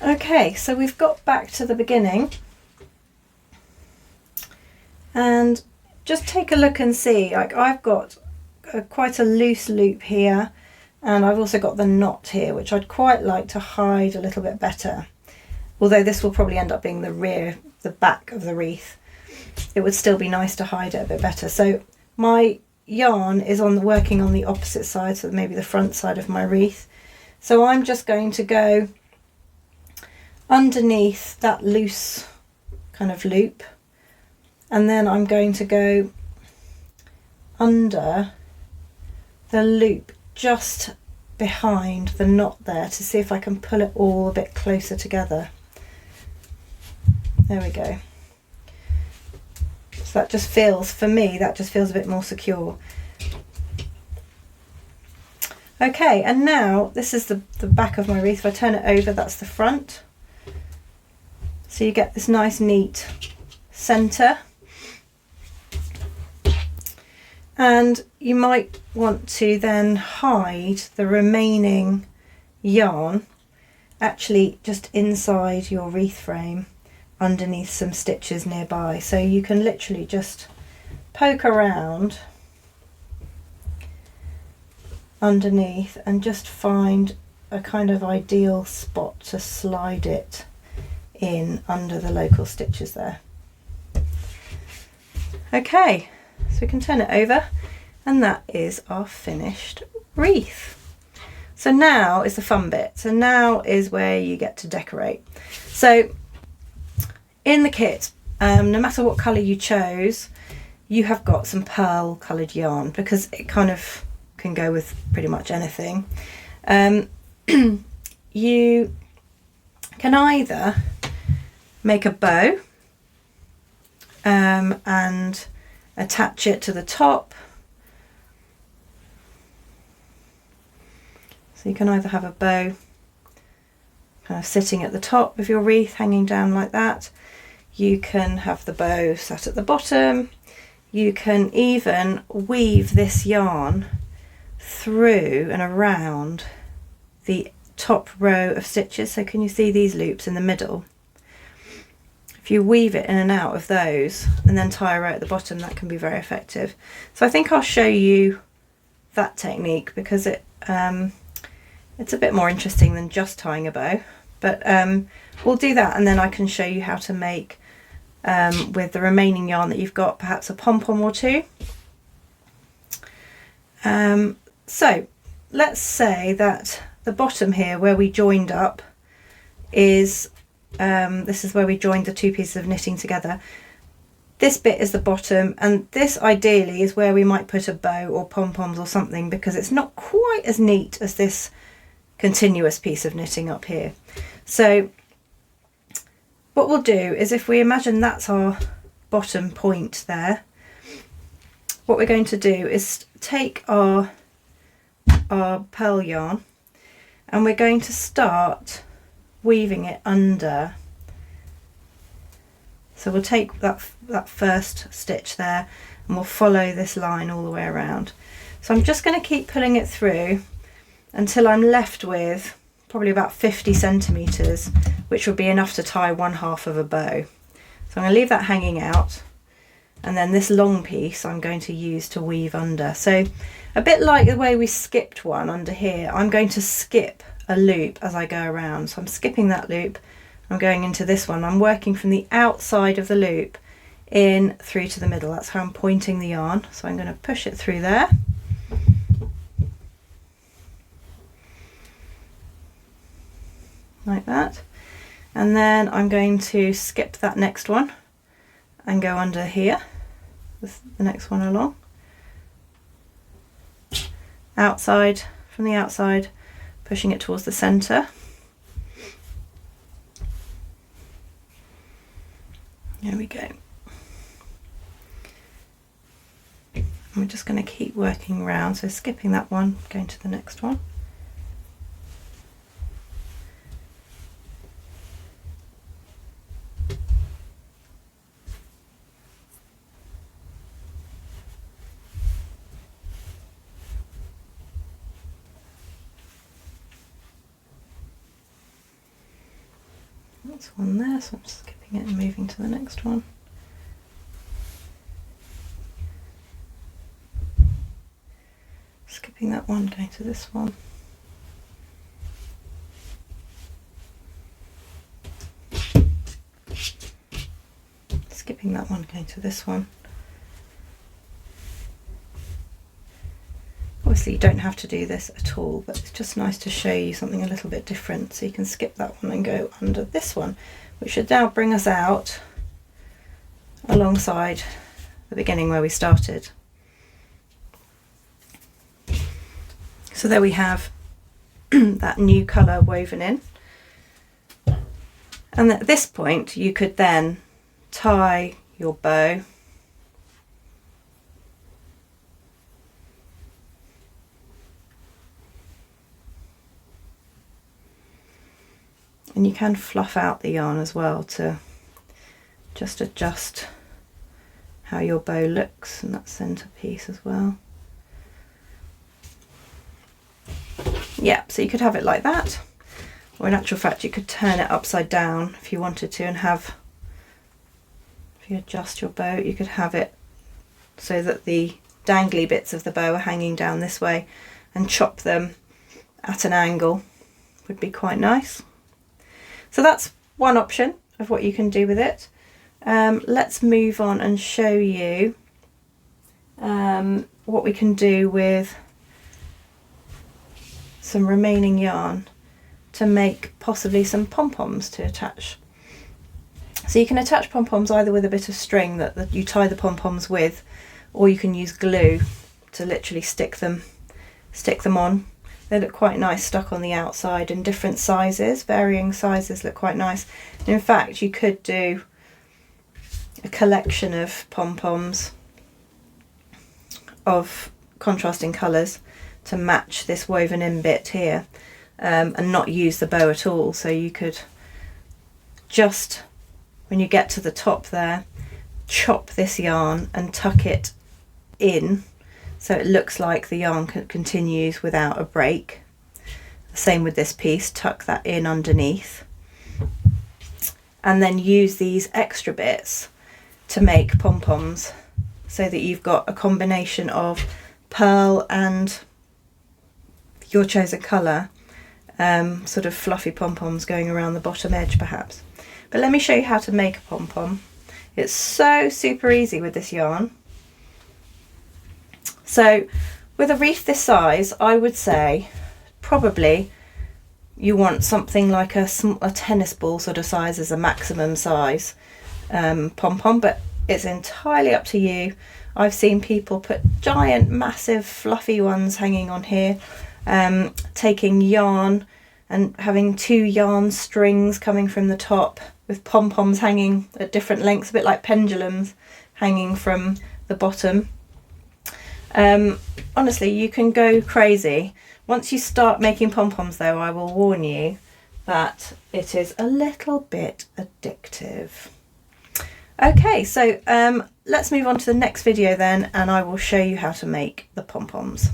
Okay, so we've got back to the beginning, and just take a look and see, like I've got quite a loose loop here, and I've also got the knot here, which I'd quite like to hide a little bit better. Although this will probably end up being the back of the wreath, it would still be nice to hide it a bit better. So my yarn is working on the opposite side, so maybe the front side of my wreath. So I'm just going to go underneath that loose kind of loop, and then I'm going to go under the loop just behind the knot there to see if I can pull it all a bit closer together. There we go. So that just feels, for me, that just feels a bit more secure. Okay, and now this is the back of my wreath. If I turn it over, that's the front. So you get this nice neat centre. And you might want to then hide the remaining yarn actually just inside your wreath frame underneath some stitches nearby. So you can literally just poke around underneath and just find a kind of ideal spot to slide it in under the local stitches there. Okay, so we can turn it over, and that is our finished wreath. So now is the fun bit. So now is where you get to decorate. So in the kit, no matter what colour you chose, you have got some pearl coloured yarn, because it kind of can go with pretty much anything. You can either make a bow and attach it to the top. So you can either have a bow kind of sitting at the top of your wreath, hanging down like that. You can have the bow sat at the bottom. You can even weave this yarn through and around the top row of stitches. So can you see these loops in the middle? If you weave it in and out of those and then tie a row at the bottom, that can be very effective. So I think I'll show you that technique, because it's a bit more interesting than just tying a bow. But we'll do that, and then I can show you how to make, with the remaining yarn that you've got, perhaps a pom-pom or two. So let's say that the bottom here where we joined up is, this is where we joined the two pieces of knitting together. This bit is the bottom, and this ideally is where we might put a bow or pom-poms or something, because it's not quite as neat as this continuous piece of knitting up here. So what we'll do is, if we imagine that's our bottom point there, what we're going to do is take our pearl yarn, and we're going to start weaving it under. So we'll take that first stitch there, and we'll follow this line all the way around. So I'm just going to keep pulling it through until I'm left with probably about 50 centimetres, which would be enough to tie one half of a bow. So I'm going to leave that hanging out, and then this long piece I'm going to use to weave under. So a bit like the way we skipped one under here, I'm going to skip a loop as I go around. So I'm skipping that loop, I'm going into this one. I'm working from the outside of the loop in through to the middle. That's how I'm pointing the yarn. So I'm going to push it through there. Like that. And then I'm going to skip that next one and go under here with the next one along. Outside, from the outside, pushing it towards the centre. There we go. And we're just going to keep working around, so skipping that one, going to the next one. That's one there, so I'm just skipping it and moving to the next one. Skipping that one, going to this one. Skipping that one, going to this one. Obviously you don't have to do this at all, but it's just nice to show you something a little bit different. So you can skip that one and go under this one, which should now bring us out alongside the beginning where we started. So there we have that new colour woven in. And at this point you could then tie your bow and you can fluff out the yarn as well to just adjust how your bow looks in that centre piece as well. Yeah, so you could have it like that, or in actual fact you could turn it upside down if you wanted to, and have, if you adjust your bow, you could have it so that the dangly bits of the bow are hanging down this way, and chop them at an angle would be quite nice. So that's one option of what you can do with it. Let's move on and show you what we can do with some remaining yarn to make possibly some pom-poms to attach. So you can attach pom-poms either with a bit of string that you tie the pom-poms with, or you can use glue to literally stick them on. They look quite nice stuck on the outside in different sizes, varying sizes look quite nice. And in fact, you could do a collection of pom-poms of contrasting colours to match this woven in bit here, and not use the bow at all. So you could just, when you get to the top there, chop this yarn and tuck it in so it looks like the yarn continues without a break. The same with this piece, tuck that in underneath, and then use these extra bits to make pom-poms so that you've got a combination of pearl and your chosen colour, sort of fluffy pom-poms going around the bottom edge perhaps. But let me show you how to make a pom-pom. It's so super easy with this yarn. So with a wreath this size, I would say probably you want something like a tennis ball sort of size as a maximum size pom-pom, but it's entirely up to you. I've seen people put giant, massive, fluffy ones hanging on here, taking yarn and having 2 yarn strings coming from the top with pom-poms hanging at different lengths, a bit like pendulums hanging from the bottom. Honestly, you can go crazy. Once you start making pom-poms though, I will warn you that it is a little bit addictive. Okay, so let's move on to the next video then, and I will show you how to make the pom-poms.